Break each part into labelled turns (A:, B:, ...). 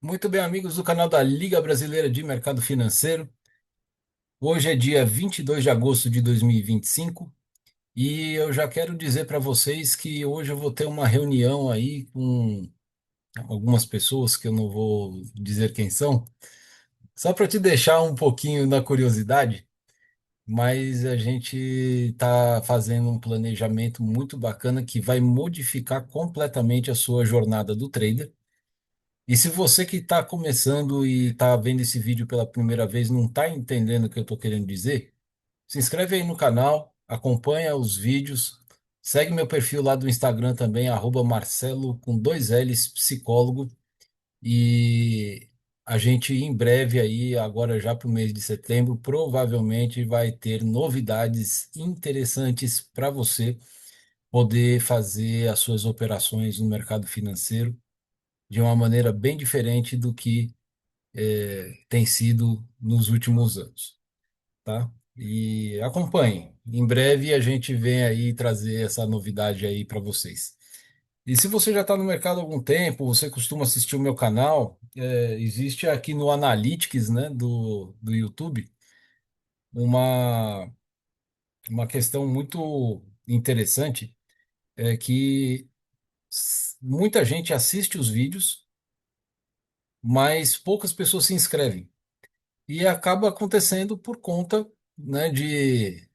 A: Muito bem, amigos do canal da Liga Brasileira de Mercado Financeiro. Hoje é dia 22 de agosto de 2025 e eu já quero dizer para vocês que hoje eu vou ter uma reunião aí com algumas pessoas que eu não vou dizer quem são, só para te deixar um pouquinho na curiosidade, mas a gente está fazendo um planejamento muito bacana que vai modificar completamente a sua jornada do trader. E se você que está começando e está vendo esse vídeo pela primeira vez não está entendendo o que eu estou querendo dizer, se inscreve aí no canal, acompanha os vídeos, segue meu perfil lá do Instagram também, @Marcelo com dois L's, psicólogo. E a gente em breve aí, agora já para o mês de setembro, provavelmente vai ter novidades interessantes para você poder fazer as suas operações no mercado financeiro de uma maneira bem diferente do que tem sido nos últimos anos, tá? E acompanhem. Em breve a gente vem aí trazer essa novidade aí para vocês. E se você já está no mercado há algum tempo, você costuma assistir o meu canal, existe aqui no Analytics, né, do YouTube, uma, uma questão muito interessante, é que muita gente assiste os vídeos, mas poucas pessoas se inscrevem. E acaba acontecendo por conta, né, de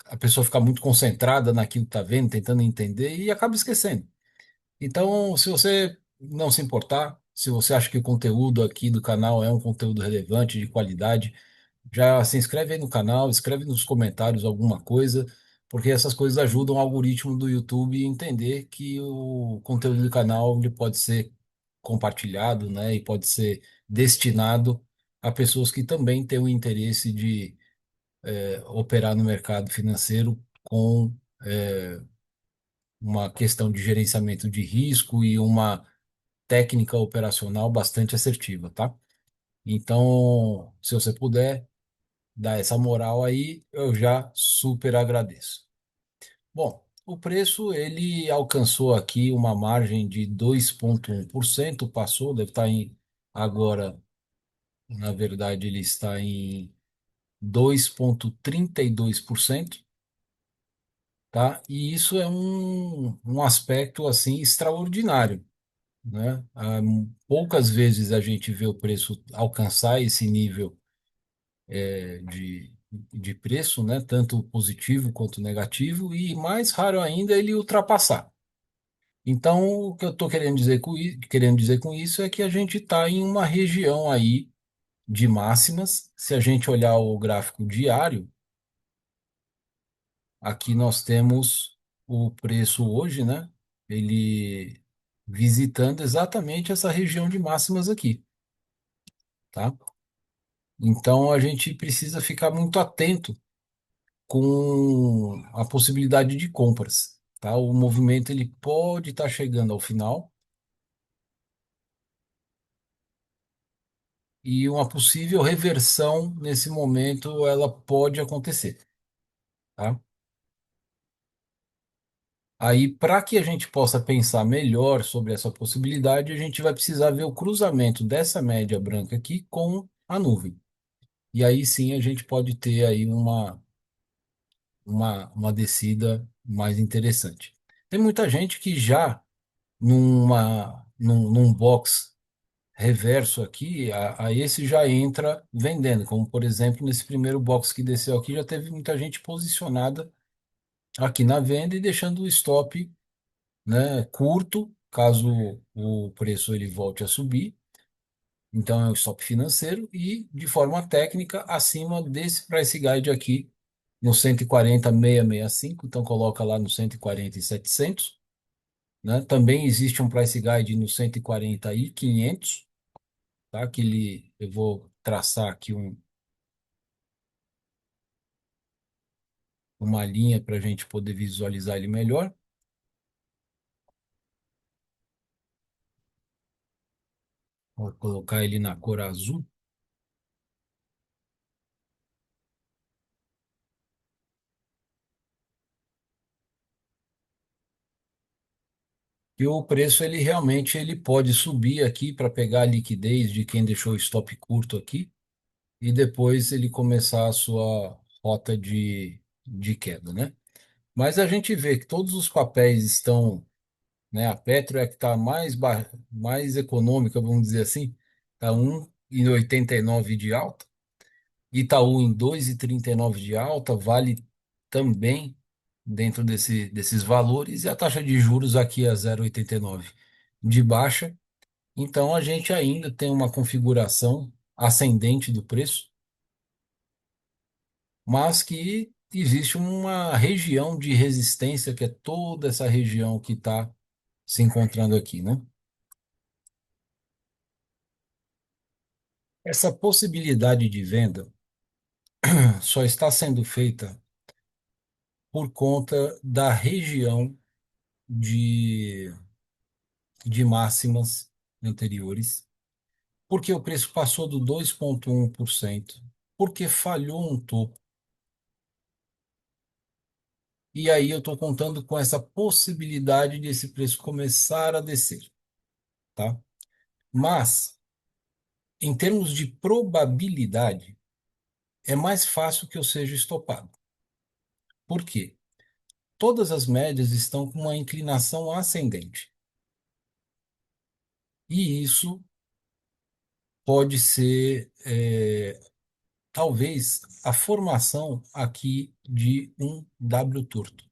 A: a pessoa ficar muito concentrada naquilo que está vendo, tentando entender e acaba esquecendo. Então, se você não se importar, se você acha que o conteúdo aqui do canal é um conteúdo relevante, de qualidade, já se inscreve aí no canal, escreve nos comentários alguma coisa, porque essas coisas ajudam o algoritmo do YouTube a entender que o conteúdo do canal ele pode ser compartilhado, né, e pode ser destinado a pessoas que também têm o interesse de operar no mercado financeiro com uma questão de gerenciamento de risco e uma técnica operacional bastante assertiva, tá? Então, se você puder dar essa moral aí, eu já super agradeço. Bom, o preço ele alcançou aqui uma margem de 2,1%, passou, deve estar em agora, na verdade, ele está em 2,32%, tá? E isso é um aspecto assim extraordinário, né? Poucas vezes a gente vê o preço alcançar esse nível de preço, né? Tanto positivo quanto negativo, e mais raro ainda ele ultrapassar. Então, o que eu estou querendo dizer com isso é que a gente está em uma região aí de máximas. Se a gente olhar o gráfico diário, aqui nós temos o preço hoje, né? Ele visitando exatamente essa região de máximas aqui, tá? Então a gente precisa ficar muito atento com a possibilidade de compras, tá? O movimento ele pode estar chegando ao final e uma possível reversão nesse momento ela pode acontecer, tá? Aí, para que a gente possa pensar melhor sobre essa possibilidade, a gente vai precisar ver o cruzamento dessa média branca aqui com a nuvem. E aí sim a gente pode ter aí uma descida mais interessante. Tem muita gente que já num box reverso aqui, a esse já entra vendendo, como por exemplo nesse primeiro box que desceu aqui, já teve muita gente posicionada aqui na venda e deixando o stop, né, curto, caso o preço ele volte a subir. Então é um stop financeiro e de forma técnica acima desse price guide aqui no 140,665, então coloca lá no 140,700, né? Também existe um price guide no 140,500, tá? Eu vou traçar aqui uma linha para a gente poder visualizar ele melhor. Vou colocar ele na cor azul. E o preço ele realmente ele pode subir aqui para pegar a liquidez de quem deixou o stop curto aqui e depois ele começar a sua rota de queda, né? Mas a gente vê que todos os papéis estão, né? A Petro é a que está mais econômica, vamos dizer assim, está 1,89 de alta. Itaú em 2,39 de alta, Vale também dentro desses valores, e a taxa de juros aqui a 0,89 de baixa. Então a gente ainda tem uma configuração ascendente do preço, mas que existe uma região de resistência, que é toda essa região que está se encontrando aqui, né? Essa possibilidade de venda só está sendo feita por conta da região de, de máximas anteriores, porque o preço passou do 2,1%, porque falhou um topo. E aí eu estou contando com essa possibilidade de esse preço começar a descer, tá? Mas, em termos de probabilidade, é mais fácil que eu seja estopado. Por quê? Todas as médias estão com uma inclinação ascendente. E isso pode ser, talvez, a formação aqui de um W torto.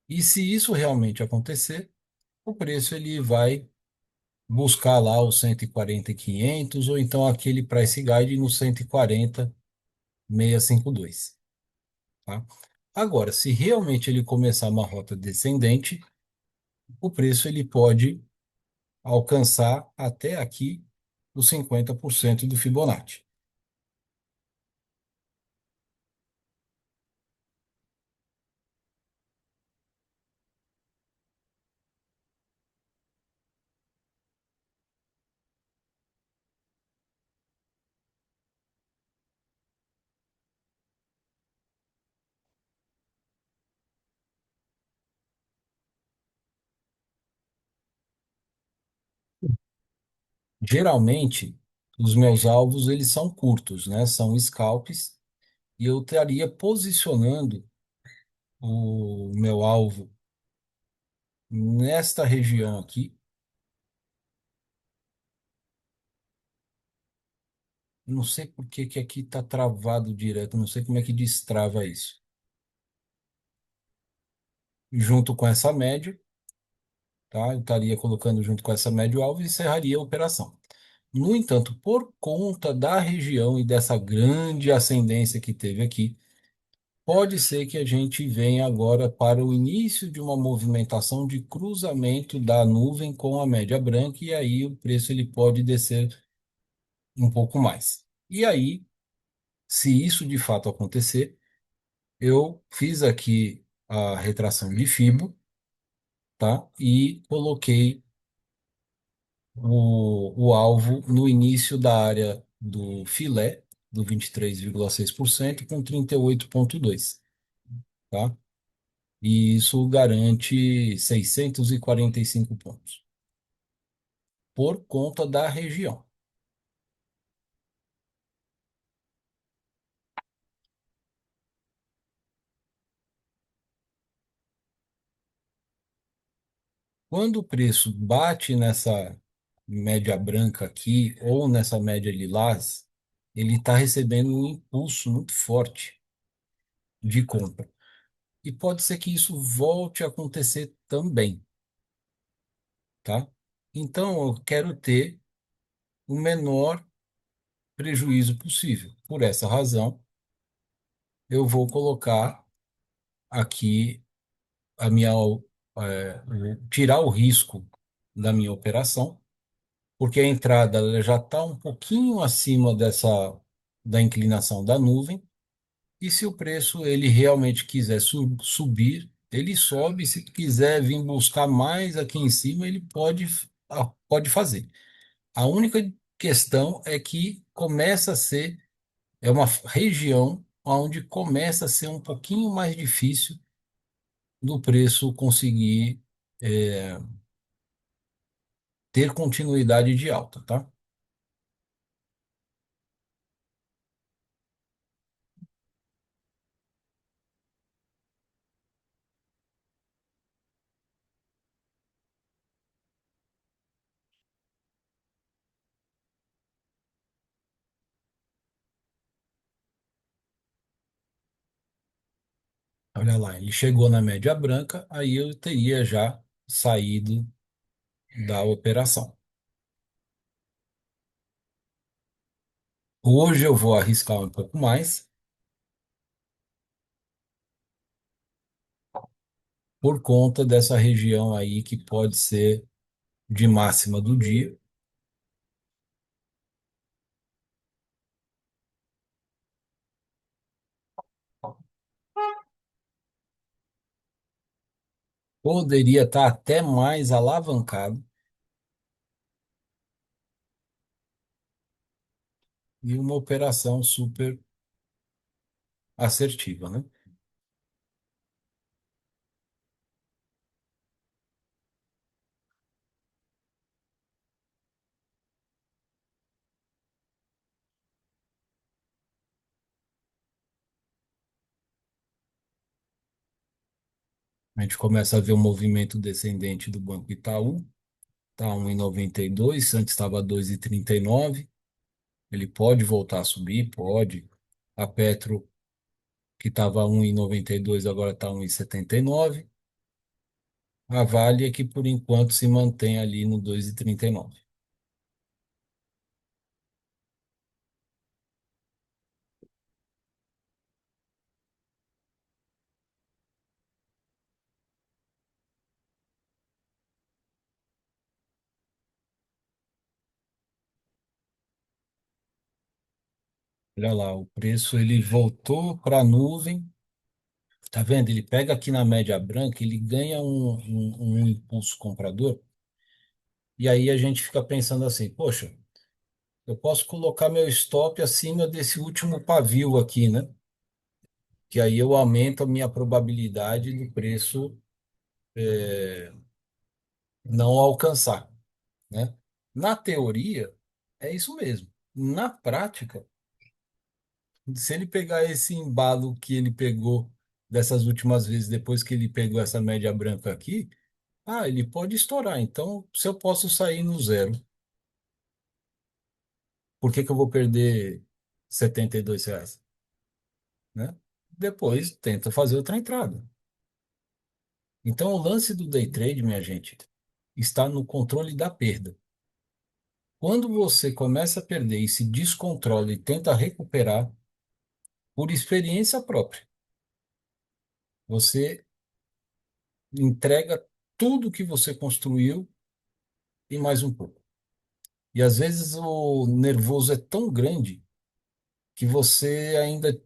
A: E se isso realmente acontecer, o preço ele vai buscar lá os 140.500 ou então aquele price guide no 140.652, tá? Agora, se realmente ele começar uma rota descendente, o preço ele pode alcançar até aqui os 50% do Fibonacci. Geralmente, os meus alvos eles são curtos, né? São scalps e eu estaria posicionando o meu alvo nesta região aqui. Não sei por que que aqui está travado direto, não sei como é que destrava isso. Junto com essa média, tá? Eu estaria colocando junto com essa média o alvo e encerraria a operação. No entanto, por conta da região e dessa grande ascendência que teve aqui, pode ser que a gente venha agora para o início de uma movimentação de cruzamento da nuvem com a média branca, e aí o preço ele pode descer um pouco mais. E aí, se isso de fato acontecer, eu fiz aqui a retração de Fibo, tá? E coloquei o alvo no início da área do filé, do 23,6% com 38,2%, tá? E isso garante 645 pontos, por conta da região. Quando o preço bate nessa média branca aqui, ou nessa média lilás, ele está recebendo um impulso muito forte de compra. E pode ser que isso volte a acontecer também, tá? Então, eu quero ter o menor prejuízo possível. Por essa razão, eu vou colocar aqui a minha, tirar o risco da minha operação, porque a entrada ela já está um pouquinho acima da inclinação da nuvem, e se o preço ele realmente quiser subir, ele sobe, se quiser vir buscar mais aqui em cima, ele pode fazer. A única questão é que começa a ser, é uma região onde começa a ser um pouquinho mais difícil do preço conseguir é, ter continuidade de alta, tá? Olha lá, ele chegou na média branca, aí eu teria já saído da operação. Hoje eu vou arriscar um pouco mais por conta dessa região aí que pode ser de máxima do dia. Poderia estar até mais alavancado e uma operação super assertiva, né? A gente começa a ver o movimento descendente do Banco Itaú, está 1,92, antes estava 2,39. Ele pode voltar a subir, pode. A Petro, que estava 1,92, agora está 1,79. A Vale é que por enquanto se mantém ali no 2,39. Olha lá, o preço ele voltou para a nuvem. Tá vendo? Ele pega aqui na média branca, ele ganha um impulso comprador. E aí a gente fica pensando assim, poxa, eu posso colocar meu stop acima desse último pavio aqui, né? Que aí eu aumento a minha probabilidade do preço não alcançar, né? Na teoria, é isso mesmo. Na prática, se ele pegar esse embalo que ele pegou dessas últimas vezes, depois que ele pegou essa média branca aqui, ele pode estourar. Então, se eu posso sair no zero, por que que eu vou perder R$ 72, né? Depois tenta fazer outra entrada. Então, o lance do day trade, minha gente, está no controle da perda. Quando você começa a perder e se descontrola e tenta recuperar, por experiência própria, você entrega tudo que você construiu e mais um pouco. E às vezes o nervoso é tão grande que você ainda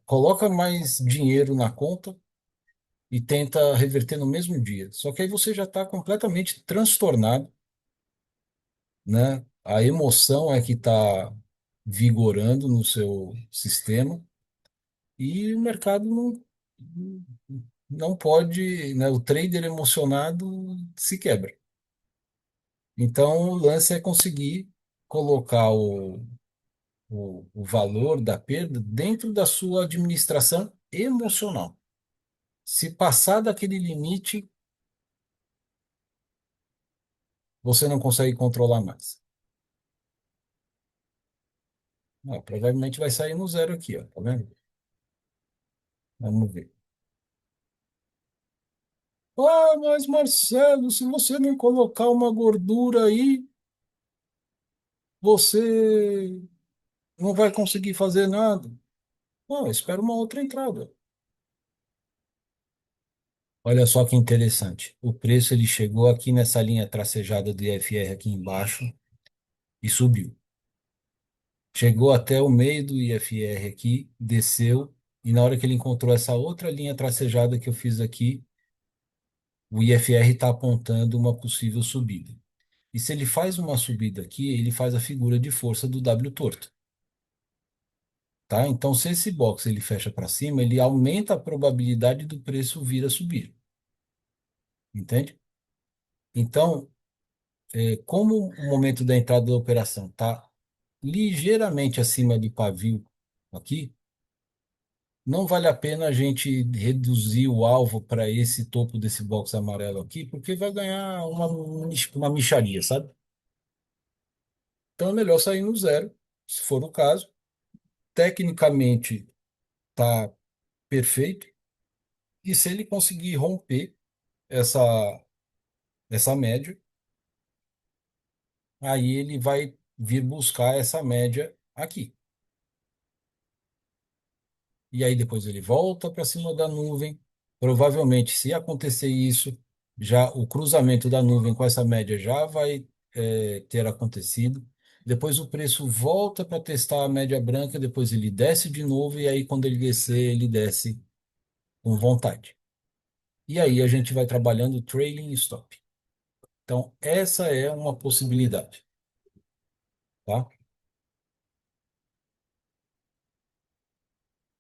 A: coloca mais dinheiro na conta e tenta reverter no mesmo dia. Só que aí você já está completamente transtornado, né? A emoção é que está vigorando no seu sistema e o mercado não pode, né? O trader emocionado se quebra. Então, o lance é conseguir colocar o valor da perda dentro da sua administração emocional. Se passar daquele limite, você não consegue controlar mais. Provavelmente vai sair no zero aqui, ó, tá vendo? Vamos ver. Mas Marcelo, se você não colocar uma gordura aí, você não vai conseguir fazer nada. Não, espera uma outra entrada. Olha só que interessante. O preço ele chegou aqui nessa linha tracejada do IFR aqui embaixo e subiu. Chegou até o meio do IFR aqui, desceu, e na hora que ele encontrou essa outra linha tracejada que eu fiz aqui, o IFR está apontando uma possível subida. E se ele faz uma subida aqui, ele faz a figura de força do W torto. tá? Então, se esse box ele fecha para cima, ele aumenta a probabilidade do preço vir a subir, entende? Então, como o momento da entrada da operação está ligeiramente acima do pavio aqui, não vale a pena a gente reduzir o alvo para esse topo desse box amarelo aqui, porque vai ganhar uma mixaria, sabe? Então é melhor sair no zero, se for o caso. Tecnicamente está perfeito. E se ele conseguir romper essa, essa média, aí ele vai vir buscar essa média aqui. E aí depois ele volta para cima da nuvem. Provavelmente, se acontecer isso, já o cruzamento da nuvem com essa média já vai ter acontecido. Depois o preço volta para testar a média branca, depois ele desce de novo, e aí quando ele desce com vontade. E aí a gente vai trabalhando trailing stop. Então, essa é uma possibilidade, tá?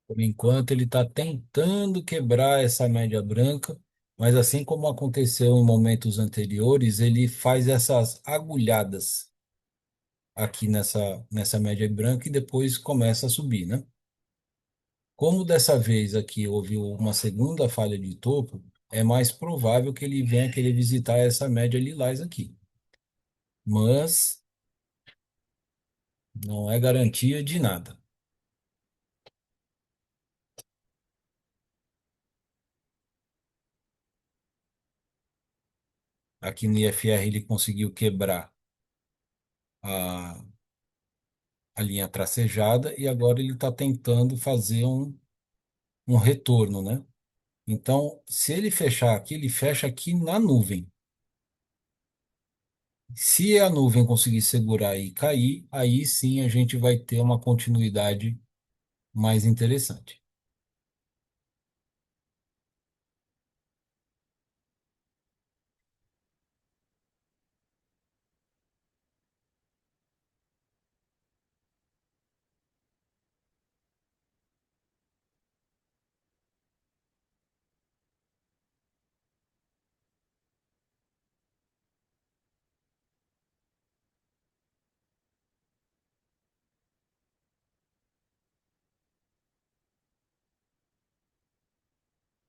A: Por enquanto, ele está tentando quebrar essa média branca, mas assim como aconteceu em momentos anteriores, ele faz essas agulhadas aqui nessa média branca e depois começa a subir, né? Como dessa vez aqui houve uma segunda falha de topo, é mais provável que ele venha querer visitar essa média lilás aqui. Mas não é garantia de nada. Aqui no IFR ele conseguiu quebrar a, a linha tracejada e agora ele está tentando fazer um retorno, né? Então, se ele fechar aqui, ele fecha aqui na nuvem. Se a nuvem conseguir segurar e cair, aí sim a gente vai ter uma continuidade mais interessante.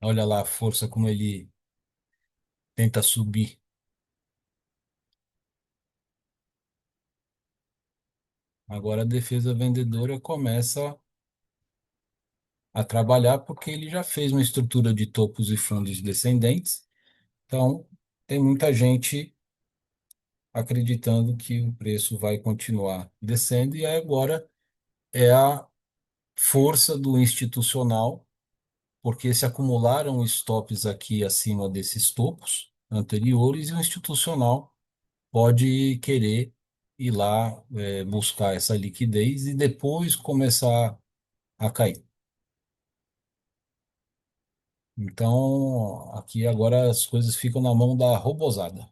A: Olha lá a força como ele tenta subir. Agora a defesa vendedora começa a trabalhar porque ele já fez uma estrutura de topos e fundos descendentes. Então, tem muita gente acreditando que o preço vai continuar descendo, e aí agora é a força do institucional, porque se acumularam stops aqui acima desses topos anteriores, e o institucional pode querer ir lá buscar essa liquidez e depois começar a cair. Então, aqui agora as coisas ficam na mão da robozada.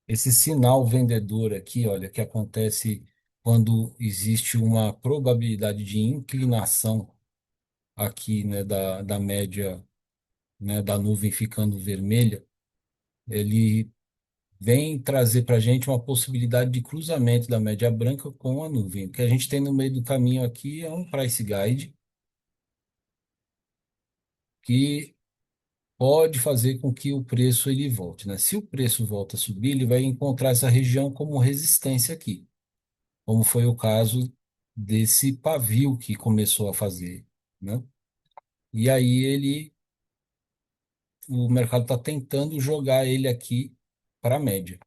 A: Esse sinal vendedor aqui, olha, que acontece quando existe uma probabilidade de inclinação aqui, né, da média, né, da nuvem ficando vermelha, ele vem trazer para a gente uma possibilidade de cruzamento da média branca com a nuvem. O que a gente tem no meio do caminho aqui é um price guide que pode fazer com que o preço ele volte, né? Se o preço volta a subir, ele vai encontrar essa região como resistência aqui, como foi o caso desse pavio que começou a fazer, né? E aí o mercado está tentando jogar ele aqui para a média.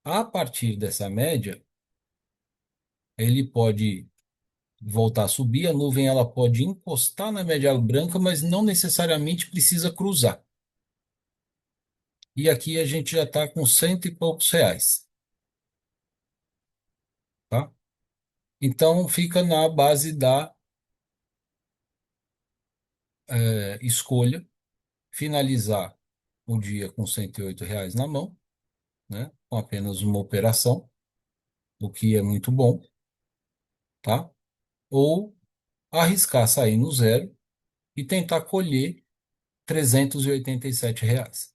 A: A partir dessa média, ele pode voltar a subir, a nuvem ela pode encostar na média branca, mas não necessariamente precisa cruzar. E aqui a gente já está com cento e poucos reais, tá? Então fica na base da escolha, finalizar o dia com R$ 108 na mão, né? Com apenas uma operação, o que é muito bom. tá? Ou arriscar sair no zero e tentar colher R$ 387.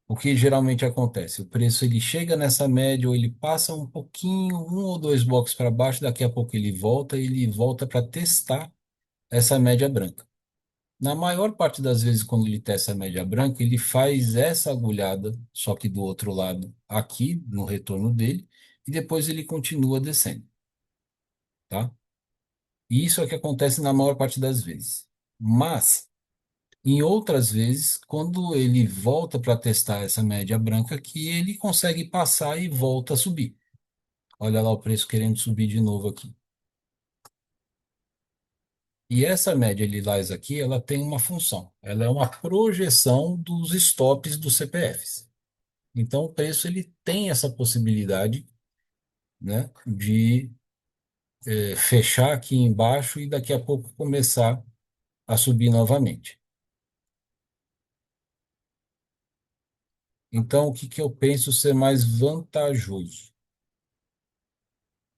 A: O que geralmente acontece? O preço ele chega nessa média ou ele passa um pouquinho, um ou dois blocos para baixo, daqui a pouco ele volta para testar essa média branca. Na maior parte das vezes, quando ele testa a média branca, ele faz essa agulhada, só que do outro lado, aqui no retorno dele, e depois ele continua descendo, tá? E isso é o que acontece na maior parte das vezes. Mas, em outras vezes, quando ele volta para testar essa média branca, que ele consegue passar e volta a subir. Olha lá o preço querendo subir de novo aqui. E essa média lilás aqui, ela tem uma função. Ela é uma projeção dos stops dos CPFs. Então, o preço ele tem essa possibilidade, né, de fechar aqui embaixo e daqui a pouco começar a subir novamente. Então, o que que eu penso ser mais vantajoso?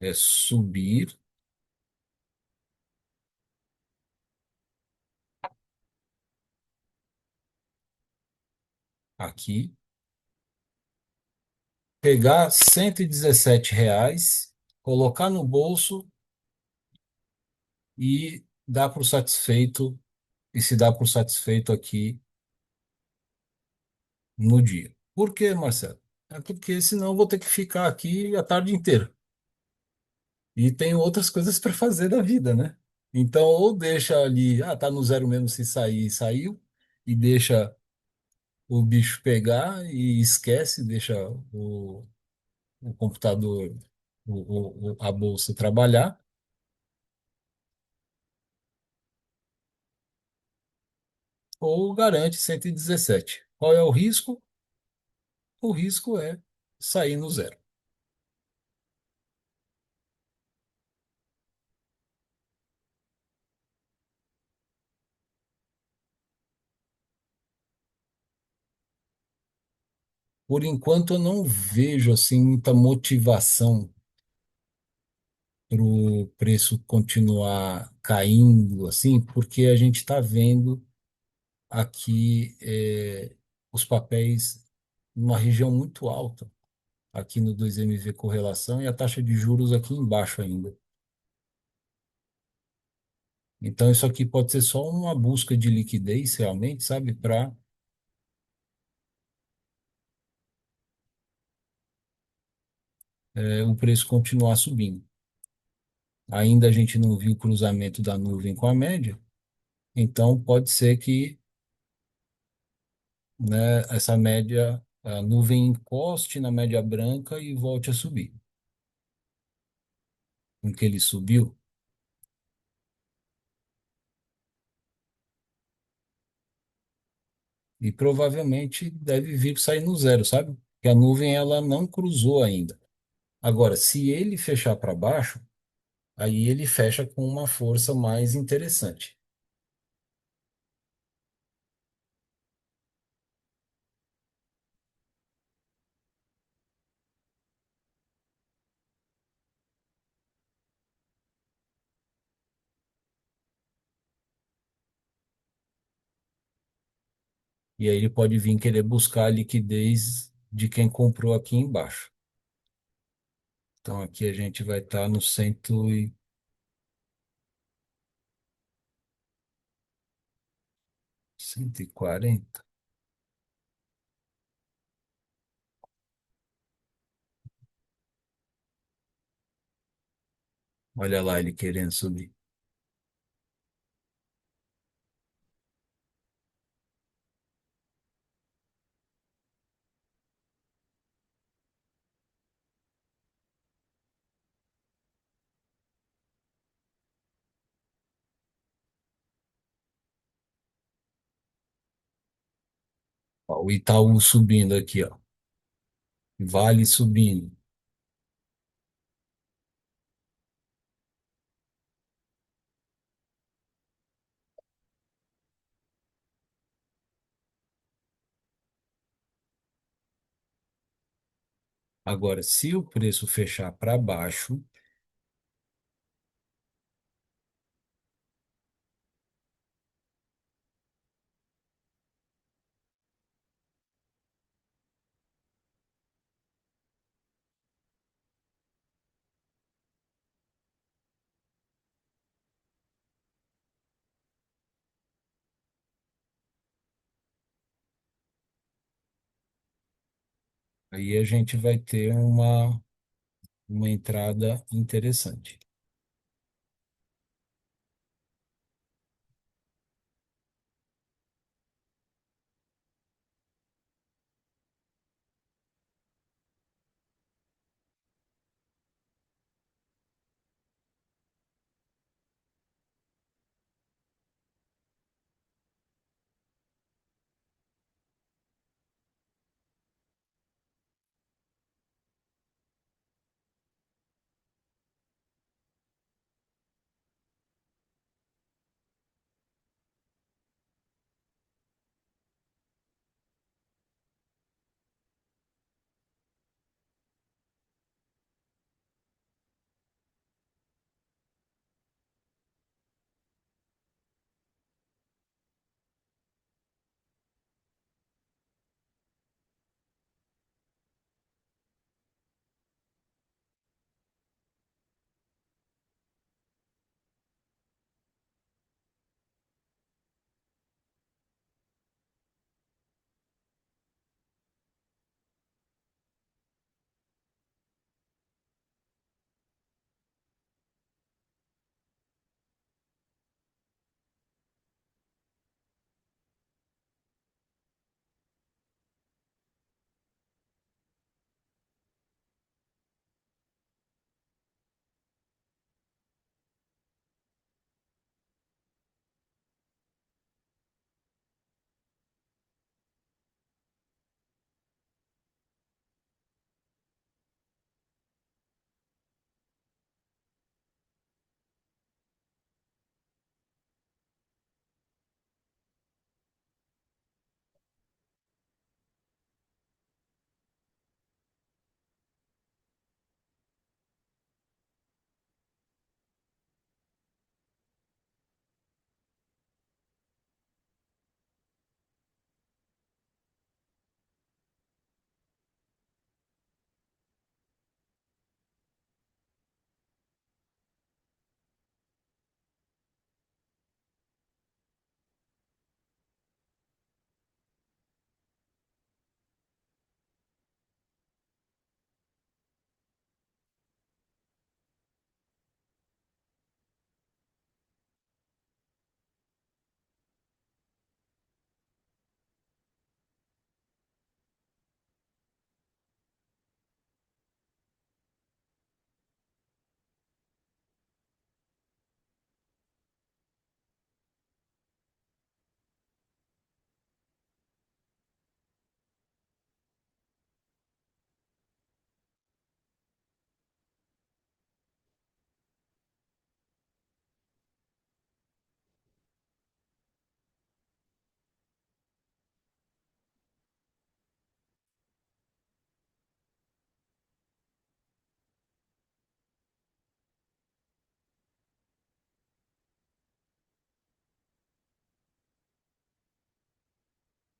A: É subir aqui, pegar R$ 117, colocar no bolso e dar por satisfeito, e se dar por satisfeito aqui no dia. Por quê, Marcelo? É porque senão eu vou ter que ficar aqui a tarde inteira. E tem outras coisas para fazer da vida, né? Então, ou deixa ali, tá no zero mesmo, se sair, saiu, e deixa o bicho pegar e esquece, deixa o computador, a bolsa trabalhar, ou garante 117. Qual é o risco? O risco é sair no zero. Por enquanto, eu não vejo assim muita motivação para o preço continuar caindo, assim, porque a gente está vendo aqui os papéis numa região muito alta, aqui no 2MV correlação, e a taxa de juros aqui embaixo ainda. Então, isso aqui pode ser só uma busca de liquidez, realmente, sabe, para o preço continuar subindo. Ainda a gente não viu o cruzamento da nuvem com a média, então pode ser que, né, essa média, a nuvem encoste na média branca e volte a subir. Com que ele subiu, e provavelmente deve vir sair no zero, sabe? Porque a nuvem ela não cruzou ainda. Agora, se ele fechar para baixo, aí ele fecha com uma força mais interessante. E aí ele pode vir querer buscar a liquidez de quem comprou aqui embaixo. Então aqui a gente vai estar no 140. Olha lá ele querendo subir. Ó, o Itaú subindo aqui, ó. Vale subindo. Agora, se o preço fechar para baixo, aí a gente vai ter uma entrada interessante.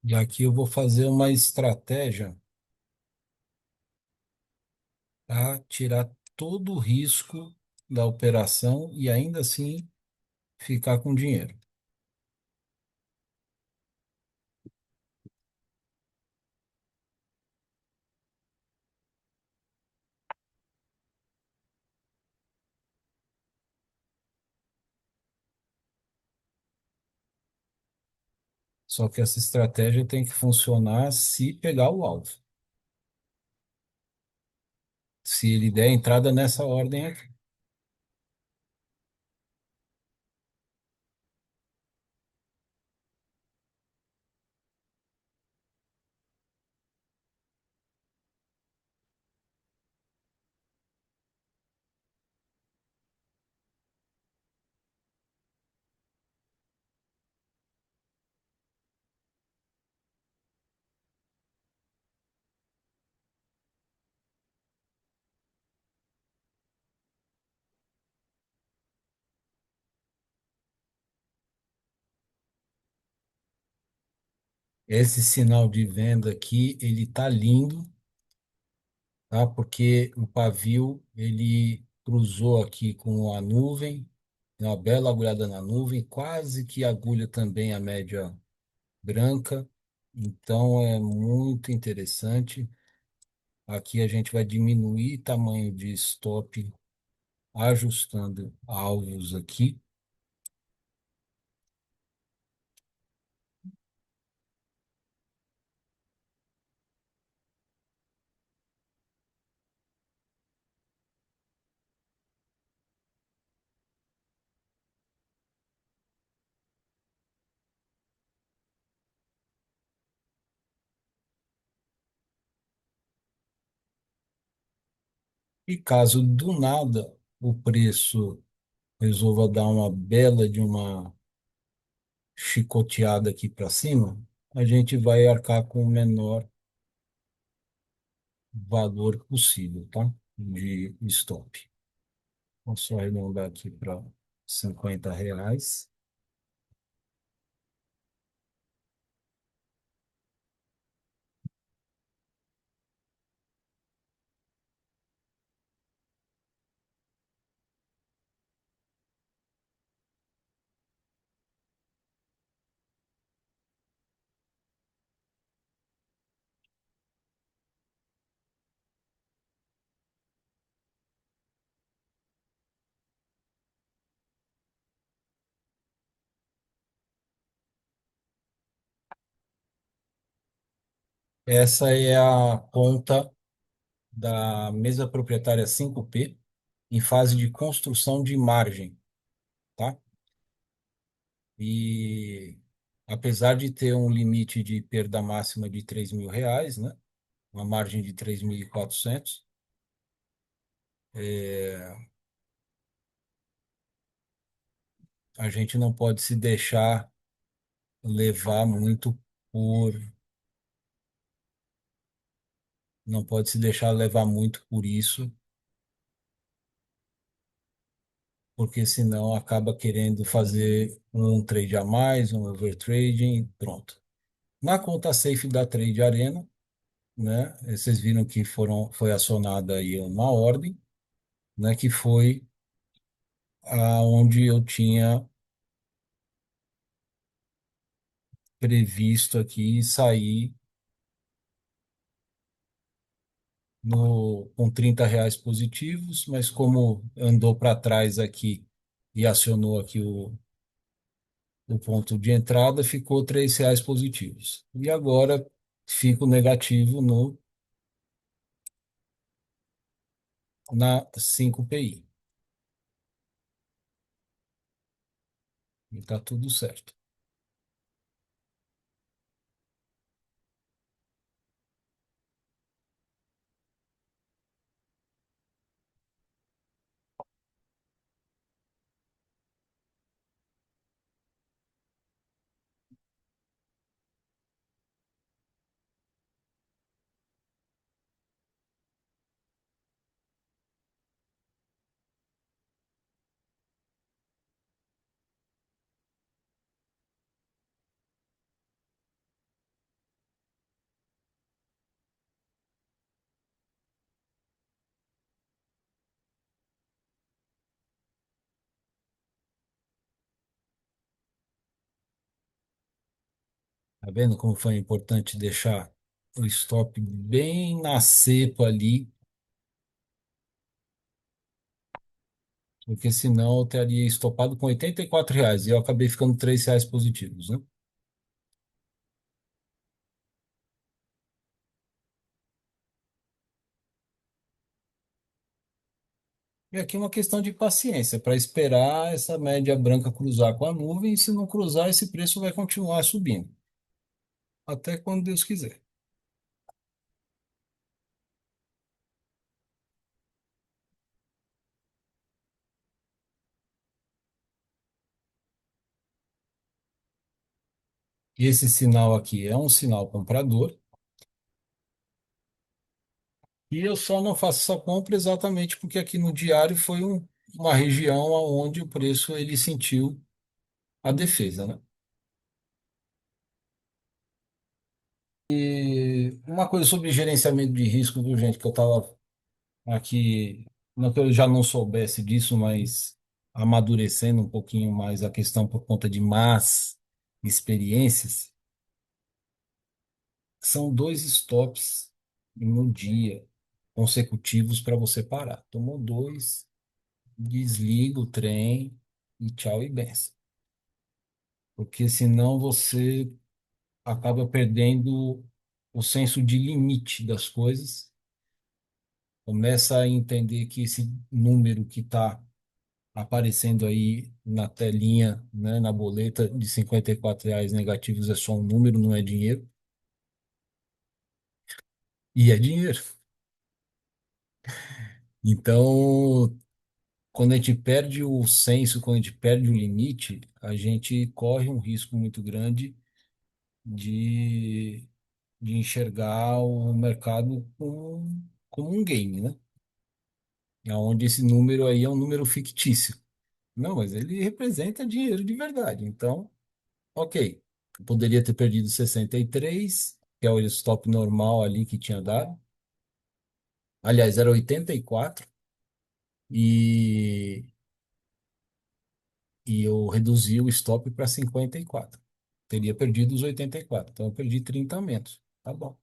A: E aqui eu vou fazer uma estratégia para tirar todo o risco da operação e ainda assim ficar com dinheiro. Só que essa estratégia tem que funcionar se pegar o alvo. Se ele der entrada nessa ordem aqui. Esse sinal de venda aqui, ele tá lindo, tá? Porque o pavio, ele cruzou aqui com a nuvem, tem uma bela agulhada na nuvem, quase que agulha também a média branca. Então é muito interessante. Aqui a gente vai diminuir tamanho de stop, ajustando alvos aqui. E caso do nada o preço resolva dar uma bela de uma chicoteada aqui para cima, a gente vai arcar com o menor valor possível, tá? De stop. Vou só arredondar aqui para R$ 50. Essa é a ponta da mesa proprietária 5P em fase de construção de margem, tá? E apesar de ter um limite de perda máxima de R$ 3.000, né? Uma margem de 3.400, a gente não pode se deixar levar muito por, não pode se deixar levar muito por isso, porque senão acaba querendo fazer um trade a mais, um overtrading, pronto. Na conta safe da Trade Arena, né? Vocês viram que foi acionada aí uma ordem, né? Que foi aonde eu tinha previsto aqui sair com R$ 30 positivos, mas como andou para trás aqui e acionou aqui o ponto de entrada, ficou R$ 3 positivos. E agora fico negativo na 5PI. E tá tudo certo. Tá vendo como foi importante deixar o stop bem na cepa ali, porque senão eu teria estopado com R$ 84 e eu acabei ficando R$ 3 positivos, né? E aqui é uma questão de paciência para esperar essa média branca cruzar com a nuvem, e se não cruzar, esse preço vai continuar subindo, até quando Deus quiser. E esse sinal aqui é um sinal comprador, e eu só não faço essa compra exatamente porque aqui no diário foi uma região onde o preço ele sentiu a defesa, né? E uma coisa sobre gerenciamento de risco, viu, gente, que eu estava aqui, não que eu já não soubesse disso, mas amadurecendo um pouquinho mais a questão por conta de más experiências, são dois stops no dia consecutivos para você parar. Tomou dois, desliga o trem e tchau e benção. Porque senão você acaba perdendo o senso de limite das coisas, começa a entender que esse número que está aparecendo aí na telinha, né, na boleta de R$ 54 negativos é só um número, não é dinheiro. E é dinheiro. Então, quando a gente perde o senso, quando a gente perde o limite, a gente corre um risco muito grande de, de enxergar o mercado como um game, né? Onde esse número aí é um número fictício. Não, mas ele representa dinheiro de verdade. Então, ok. Eu poderia ter perdido 63, que é o stop normal ali que tinha dado. Aliás, era 84 e, e eu reduzi o stop para 54. Teria perdido os 84. Então eu perdi 30 a menos. Tá bom.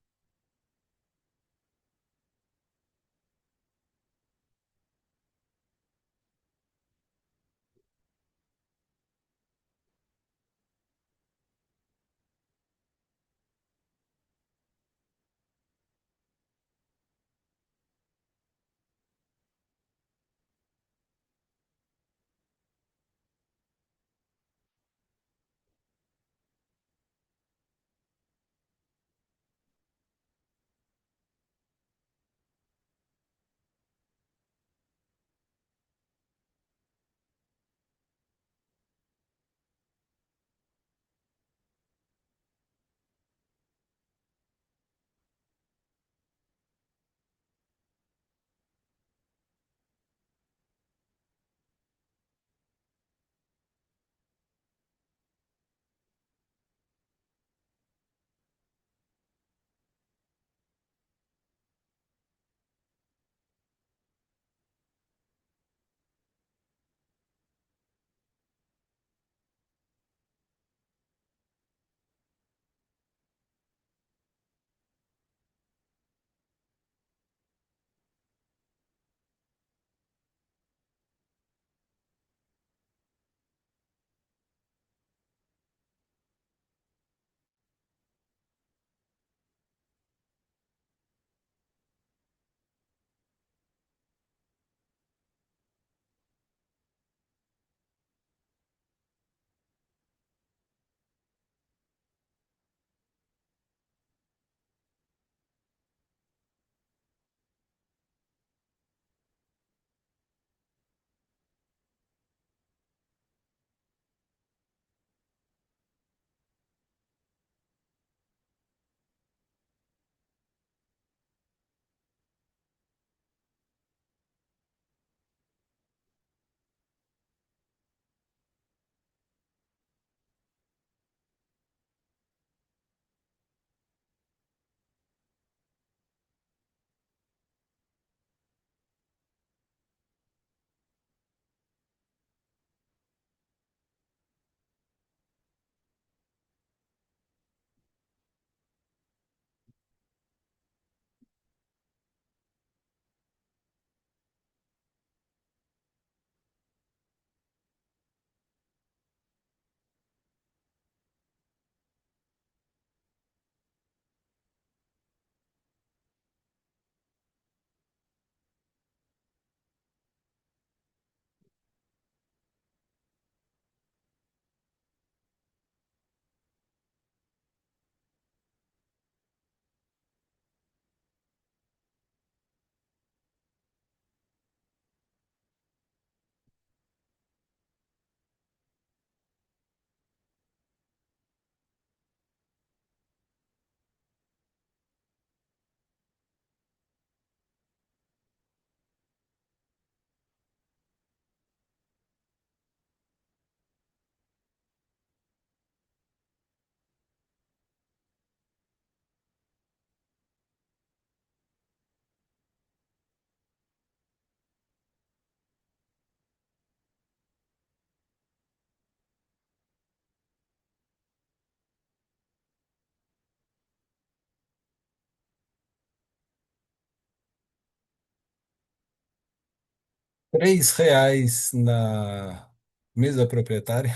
A: R$ 3 na mesa proprietária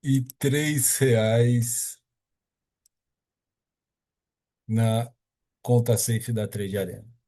A: e R$ 3 na conta safe da Trade Arena.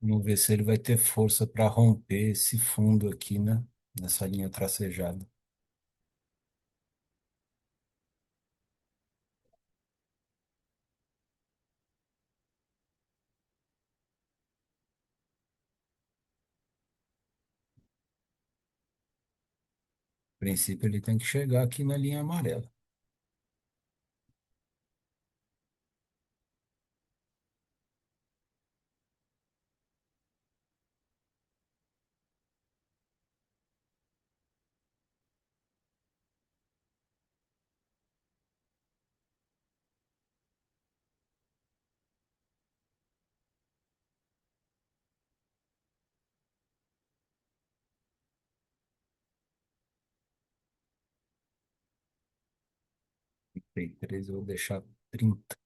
A: Vamos ver se ele vai ter força para romper esse fundo aqui, né? Nessa linha tracejada. A princípio, ele tem que chegar aqui na linha amarela. 33, eu vou deixar 30.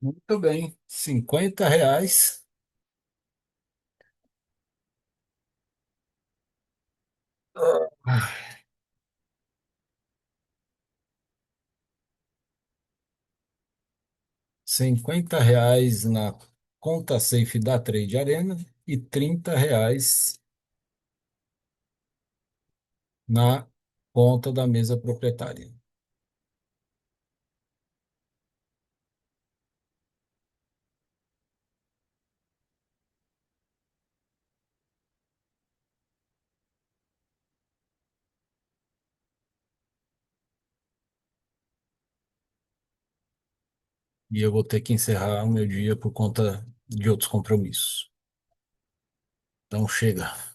A: Muito bem. R$ 50. Ah, R$ 50 na conta safe da Trade Arena e R$ 30 na conta da mesa proprietária. E eu vou ter que encerrar o meu dia por conta de outros compromissos. Então chega.